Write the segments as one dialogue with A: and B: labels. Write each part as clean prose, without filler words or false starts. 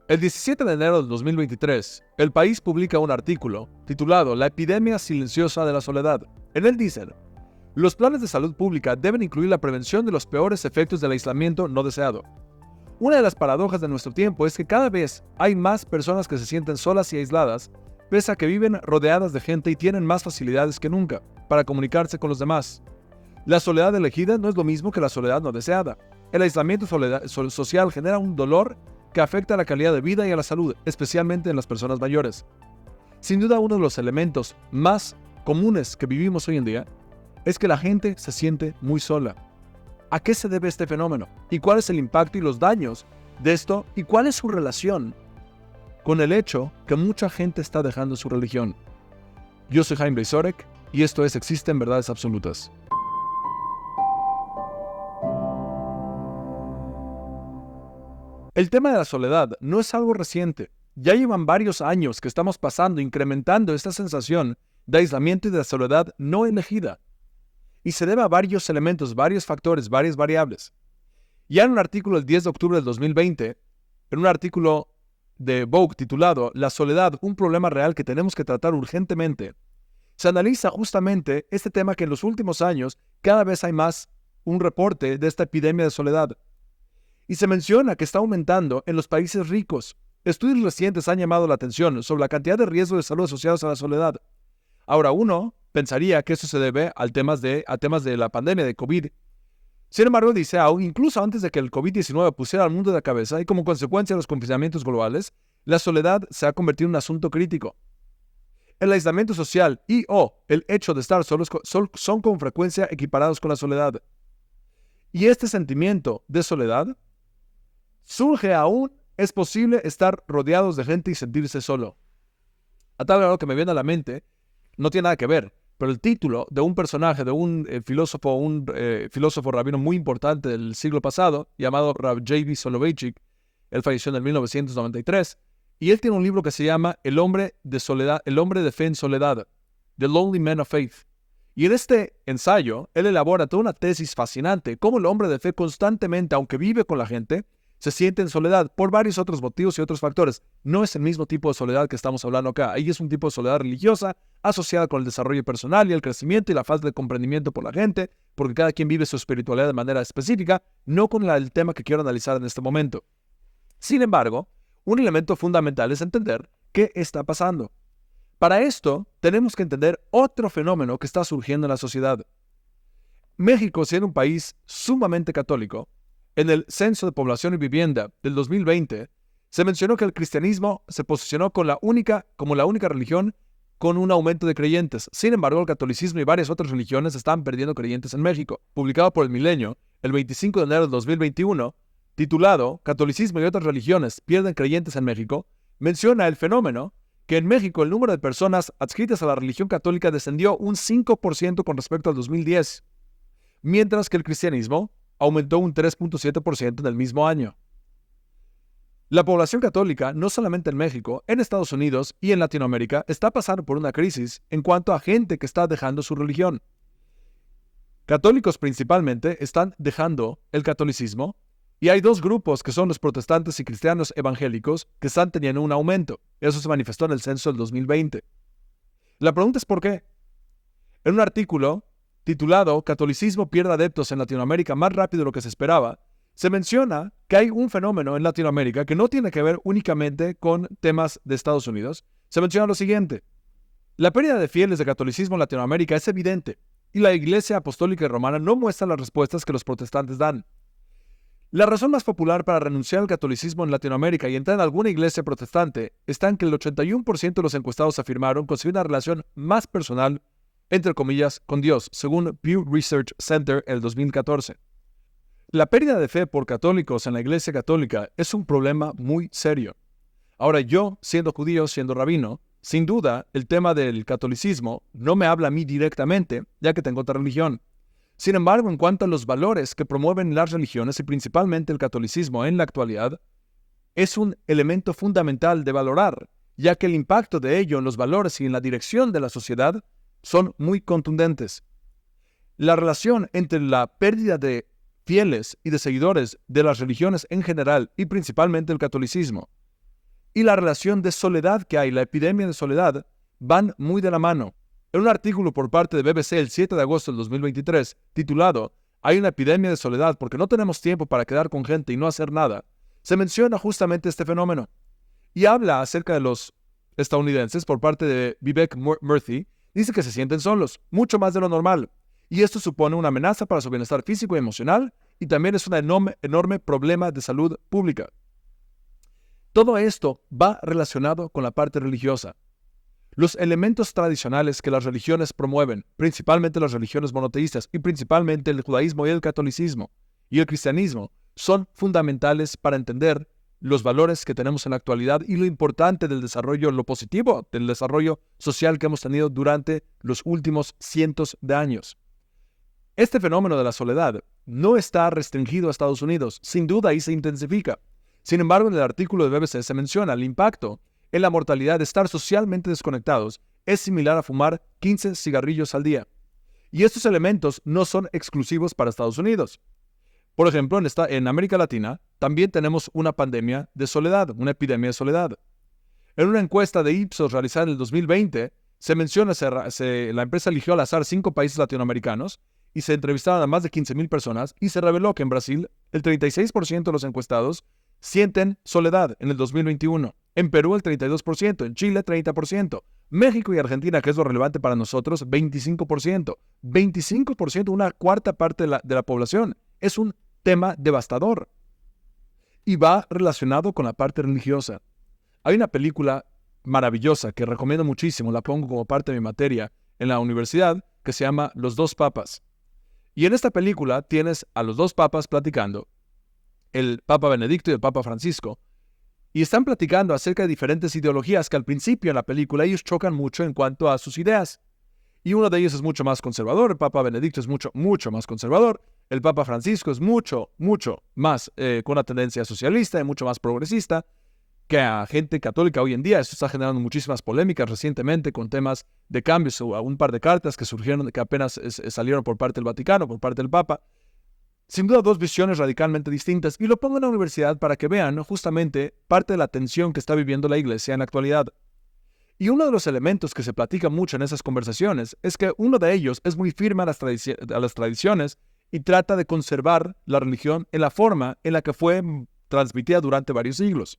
A: El 17 de enero de 2023, El País publica un artículo titulado La epidemia silenciosa de la soledad. En él dicen: los planes de salud pública deben incluir la prevención de los peores efectos del aislamiento no deseado. Una de las paradojas de nuestro tiempo es que cada vez hay más personas que se sienten solas y aisladas, pese a que viven rodeadas de gente y tienen más facilidades que nunca para comunicarse con los demás. La soledad elegida no es lo mismo que la soledad no deseada. El aislamiento social genera un dolor que afecta a la calidad de vida y a la salud, especialmente en las personas mayores. Sin duda, uno de los elementos más comunes que vivimos hoy en día es que la gente se siente muy sola. ¿A qué se debe este fenómeno? ¿Y cuál es el impacto y los daños de esto? ¿Y cuál es su relación con el hecho que mucha gente está dejando su religión? Yo soy Jaime Blazorek y esto es Existen Verdades Absolutas. El tema de la soledad no es algo reciente. Ya llevan varios años que estamos incrementando esta sensación de aislamiento y de soledad no elegida. Y se debe a varios elementos, varios factores, varias variables. Ya en un artículo del 10 de octubre del 2020, en un artículo de Vogue titulado La soledad, un problema real que tenemos que tratar urgentemente, se analiza justamente este tema que en los últimos años cada vez hay más un reporte de esta epidemia de soledad. Y se menciona que está aumentando en los países ricos. Estudios recientes han llamado la atención sobre la cantidad de riesgos de salud asociados a la soledad. Ahora, uno pensaría que eso se debe a temas de la pandemia de COVID. Sin embargo, dice, incluso antes de que el COVID-19 pusiera al mundo de la cabeza y como consecuencia de los confinamientos globales, la soledad se ha convertido en un asunto crítico. El aislamiento social y/o el hecho de estar solos son con frecuencia equiparados con la soledad. Y este sentimiento de soledad surge aún, es posible estar rodeados de gente y sentirse solo. A tal grado que me viene a la mente, no tiene nada que ver, pero el título de un personaje, de un filósofo rabino muy importante del siglo pasado, llamado Rav J.B. Soloveitchik, él falleció en el 1993, y él tiene un libro que se llama El hombre de fe en soledad, The Lonely Man of Faith. Y en este ensayo, él elabora toda una tesis fascinante, cómo el hombre de fe constantemente, aunque vive con la gente, se siente en soledad por varios otros motivos y otros factores. No es el mismo tipo de soledad que estamos hablando acá. Ahí es un tipo de soledad religiosa asociada con el desarrollo personal y el crecimiento y la falta de comprendimiento por la gente, porque cada quien vive su espiritualidad de manera específica, no con el tema que quiero analizar en este momento. Sin embargo, un elemento fundamental es entender qué está pasando. Para esto, tenemos que entender otro fenómeno que está surgiendo en la sociedad. México, siendo un país sumamente católico, en el Censo de Población y Vivienda del 2020, se mencionó que el cristianismo se posicionó como la única religión con un aumento de creyentes. Sin embargo, el catolicismo y varias otras religiones están perdiendo creyentes en México. Publicado por El Milenio, el 25 de enero de 2021, titulado Catolicismo y otras religiones pierden creyentes en México, menciona el fenómeno que en México el número de personas adscritas a la religión católica descendió un 5% con respecto al 2010, mientras que el cristianismo aumentó un 3.7% en el mismo año. La población católica, no solamente en México, en Estados Unidos y en Latinoamérica, está pasando por una crisis en cuanto a gente que está dejando su religión. Católicos principalmente están dejando el catolicismo y hay dos grupos que son los protestantes y cristianos evangélicos que están teniendo un aumento. Eso se manifestó en el censo del 2020. La pregunta es ¿por qué? En un artículo titulado Catolicismo pierde adeptos en Latinoamérica más rápido de lo que se esperaba, se menciona que hay un fenómeno en Latinoamérica que no tiene que ver únicamente con temas de Estados Unidos. Se menciona lo siguiente: la pérdida de fieles de catolicismo en Latinoamérica es evidente y la Iglesia Apostólica y Romana no muestra las respuestas que los protestantes dan. La razón más popular para renunciar al catolicismo en Latinoamérica y entrar en alguna iglesia protestante está en que el 81% de los encuestados afirmaron conseguir una relación más personal, entre comillas, con Dios, según Pew Research Center en el 2014. La pérdida de fe por católicos en la Iglesia Católica es un problema muy serio. Ahora, yo, siendo judío, siendo rabino, sin duda, el tema del catolicismo no me habla a mí directamente, ya que tengo otra religión. Sin embargo, en cuanto a los valores que promueven las religiones y principalmente el catolicismo en la actualidad, es un elemento fundamental de valorar, ya que el impacto de ello en los valores y en la dirección de la sociedad son muy contundentes. La relación entre la pérdida de fieles y de seguidores de las religiones en general y principalmente el catolicismo y la relación de soledad que hay, la epidemia de soledad, van muy de la mano. En un artículo por parte de BBC el 7 de agosto del 2023, titulado "Hay una epidemia de soledad porque no tenemos tiempo para quedar con gente y no hacer nada", se menciona justamente este fenómeno. Y habla acerca de los estadounidenses por parte de Vivek Murthy. Dice que se sienten solos, mucho más de lo normal. Y esto supone una amenaza para su bienestar físico y emocional, y también es un enorme problema de salud pública. Todo esto va relacionado con la parte religiosa. Los elementos tradicionales que las religiones promueven, principalmente las religiones monoteístas y principalmente el judaísmo y el catolicismo y el cristianismo, son fundamentales para entender los valores que tenemos en la actualidad y lo importante del desarrollo, lo positivo del desarrollo social que hemos tenido durante los últimos cientos de años. Este fenómeno de la soledad no está restringido a Estados Unidos, sin duda ahí se intensifica. Sin embargo, en el artículo de BBC se menciona el impacto en la mortalidad de estar socialmente desconectados es similar a fumar 15 cigarrillos al día. Y estos elementos no son exclusivos para Estados Unidos. Por ejemplo, en América Latina también tenemos una pandemia de soledad, una epidemia de soledad. En una encuesta de Ipsos realizada en el 2020, se menciona que la empresa eligió al azar 5 países latinoamericanos y se entrevistaron a más de 15,000 personas y se reveló que en Brasil el 36% de los encuestados sienten soledad en el 2021. En Perú el 32%, en Chile 30%, México y Argentina, que es lo relevante para nosotros, 25%. 25%, una cuarta parte de la población. Es un tema devastador. Y va relacionado con la parte religiosa. Hay una película maravillosa que recomiendo muchísimo, la pongo como parte de mi materia en la universidad, que se llama Los dos papas. Y en esta película tienes a los dos papas platicando, el Papa Benedicto y el Papa Francisco, y están platicando acerca de diferentes ideologías que al principio en la película ellos chocan mucho en cuanto a sus ideas. Y uno de ellos es mucho más conservador, el Papa Benedicto es mucho más conservador, el Papa Francisco es mucho más con una tendencia socialista y mucho más progresista que a gente católica hoy en día. Esto está generando muchísimas polémicas recientemente con temas de cambios o un par de cartas que surgieron, que apenas salieron por parte del Vaticano, por parte del Papa. Sin duda, dos visiones radicalmente distintas, y lo pongo en la universidad para que vean justamente parte de la tensión que está viviendo la Iglesia en la actualidad. Y uno de los elementos que se platica mucho en esas conversaciones es que uno de ellos es muy firme a las tradiciones y trata de conservar la religión en la forma en la que fue transmitida durante varios siglos.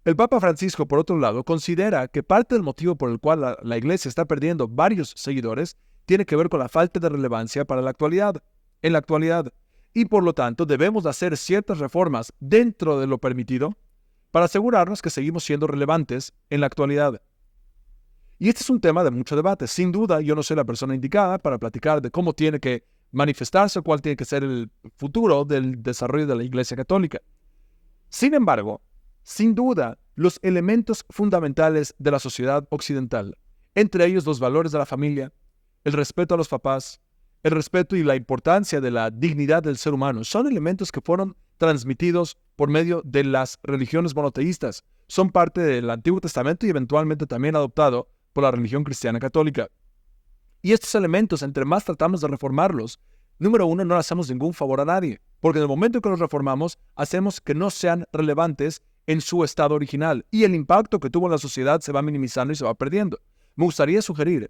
A: El Papa Francisco, por otro lado, considera que parte del motivo por el cual la Iglesia está perdiendo varios seguidores tiene que ver con la falta de relevancia para la actualidad, en la actualidad. Y por lo tanto debemos hacer ciertas reformas dentro de lo permitido para asegurarnos que seguimos siendo relevantes en la actualidad. Y este es un tema de mucho debate. Sin duda, yo no soy la persona indicada para platicar de cómo tiene que manifestarse o cuál tiene que ser el futuro del desarrollo de la Iglesia Católica. Sin embargo, sin duda, los elementos fundamentales de la sociedad occidental, entre ellos los valores de la familia, el respeto a los papás, el respeto y la importancia de la dignidad del ser humano, son elementos que fueron transmitidos por medio de las religiones monoteístas. Son parte del Antiguo Testamento y eventualmente también adoptado por la religión cristiana católica. Y estos elementos, entre más tratamos de reformarlos, número uno, no le hacemos ningún favor a nadie, porque en el momento en que los reformamos, hacemos que no sean relevantes en su estado original, y el impacto que tuvo en la sociedad se va minimizando y se va perdiendo. Me gustaría sugerir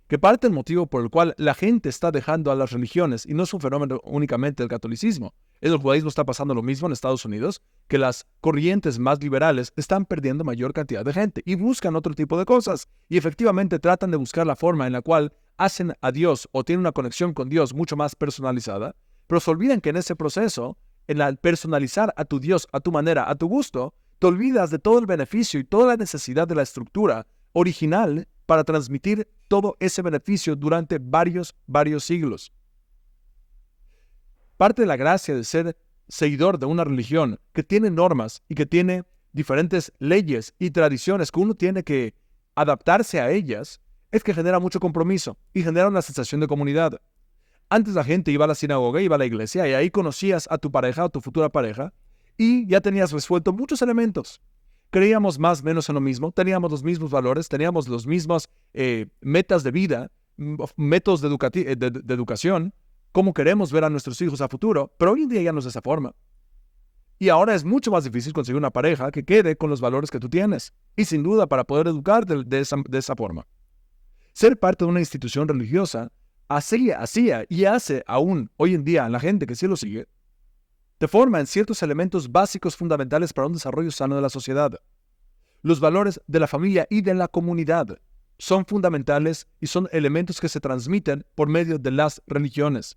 A: que parte del motivo por el cual la gente está dejando a las religiones, y no es un fenómeno únicamente del catolicismo, en el judaísmo está pasando lo mismo en Estados Unidos, que las corrientes más liberales están perdiendo mayor cantidad de gente y buscan otro tipo de cosas, y efectivamente tratan de buscar la forma en la cual hacen a Dios o tienen una conexión con Dios mucho más personalizada, pero se olvidan que en ese proceso, en el personalizar a tu Dios a tu manera, a tu gusto, te olvidas de todo el beneficio y toda la necesidad de la estructura original para transmitir todo ese beneficio durante varios siglos. Parte de la gracia de ser seguidor de una religión que tiene normas y que tiene diferentes leyes y tradiciones que uno tiene que adaptarse a ellas es que genera mucho compromiso y genera una sensación de comunidad. Antes la gente iba a la sinagoga, iba a la iglesia y ahí conocías a tu pareja o tu futura pareja y ya tenías resuelto muchos elementos. Creíamos más o menos en lo mismo, teníamos los mismos valores, teníamos los mismos metas de vida, métodos de educación, cómo queremos ver a nuestros hijos a futuro, pero hoy en día ya no es de esa forma. Y ahora es mucho más difícil conseguir una pareja que quede con los valores que tú tienes. Y sin duda para poder educarte de esa forma. Ser parte de una institución religiosa hacía y hace aún hoy en día a la gente que sí lo sigue, te forma en ciertos elementos básicos fundamentales para un desarrollo sano de la sociedad. Los valores de la familia y de la comunidad son fundamentales y son elementos que se transmiten por medio de las religiones.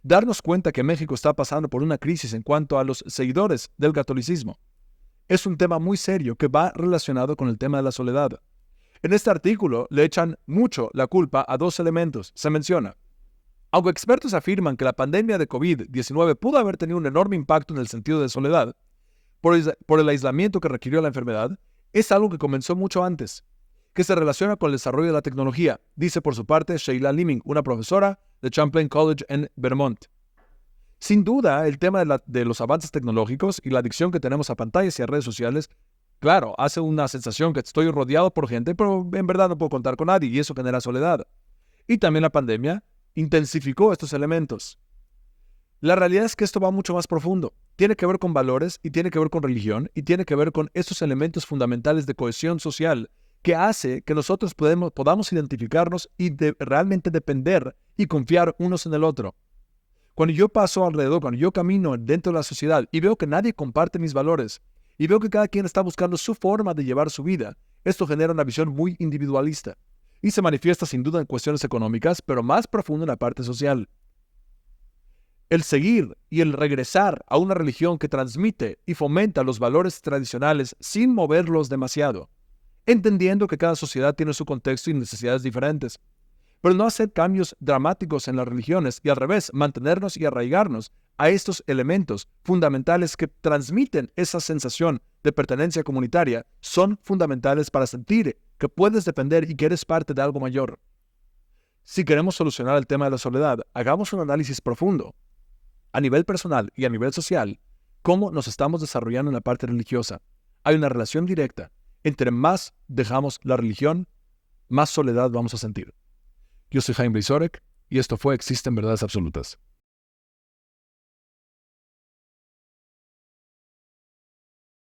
A: Darnos cuenta que México está pasando por una crisis en cuanto a los seguidores del catolicismo es un tema muy serio que va relacionado con el tema de la soledad. En este artículo le echan mucho la culpa a dos elementos. Se menciona, aunque expertos afirman que la pandemia de COVID-19 pudo haber tenido un enorme impacto en el sentido de soledad, por el aislamiento que requirió la enfermedad, es algo que comenzó mucho antes, que se relaciona con el desarrollo de la tecnología, dice por su parte Sheila Liming, una profesora de Champlain College en Vermont. Sin duda, el tema de los avances tecnológicos y la adicción que tenemos a pantallas y a redes sociales, claro, hace una sensación que estoy rodeado por gente, pero en verdad no puedo contar con nadie y eso genera soledad. Y también la pandemia intensificó estos elementos. La realidad es que esto va mucho más profundo. Tiene que ver con valores y tiene que ver con religión y tiene que ver con estos elementos fundamentales de cohesión social que hace que nosotros podamos identificarnos y realmente depender y confiar unos en el otro. Cuando yo paso alrededor, cuando yo camino dentro de la sociedad y veo que nadie comparte mis valores y veo que cada quien está buscando su forma de llevar su vida, esto genera una visión muy individualista y se manifiesta sin duda en cuestiones económicas, pero más profundo en la parte social. El seguir y el regresar a una religión que transmite y fomenta los valores tradicionales sin moverlos demasiado, entendiendo que cada sociedad tiene su contexto y necesidades diferentes, pero no hacer cambios dramáticos en las religiones y al revés, mantenernos y arraigarnos a estos elementos fundamentales que transmiten esa sensación de pertenencia comunitaria, son fundamentales para sentir que puedes depender y que eres parte de algo mayor. Si queremos solucionar el tema de la soledad, hagamos un análisis profundo, a nivel personal y a nivel social, cómo nos estamos desarrollando en la parte religiosa. Hay una relación directa. Entre más dejamos la religión, más soledad vamos a sentir. Yo soy Jaime Blizorek y esto fue Existen Verdades Absolutas.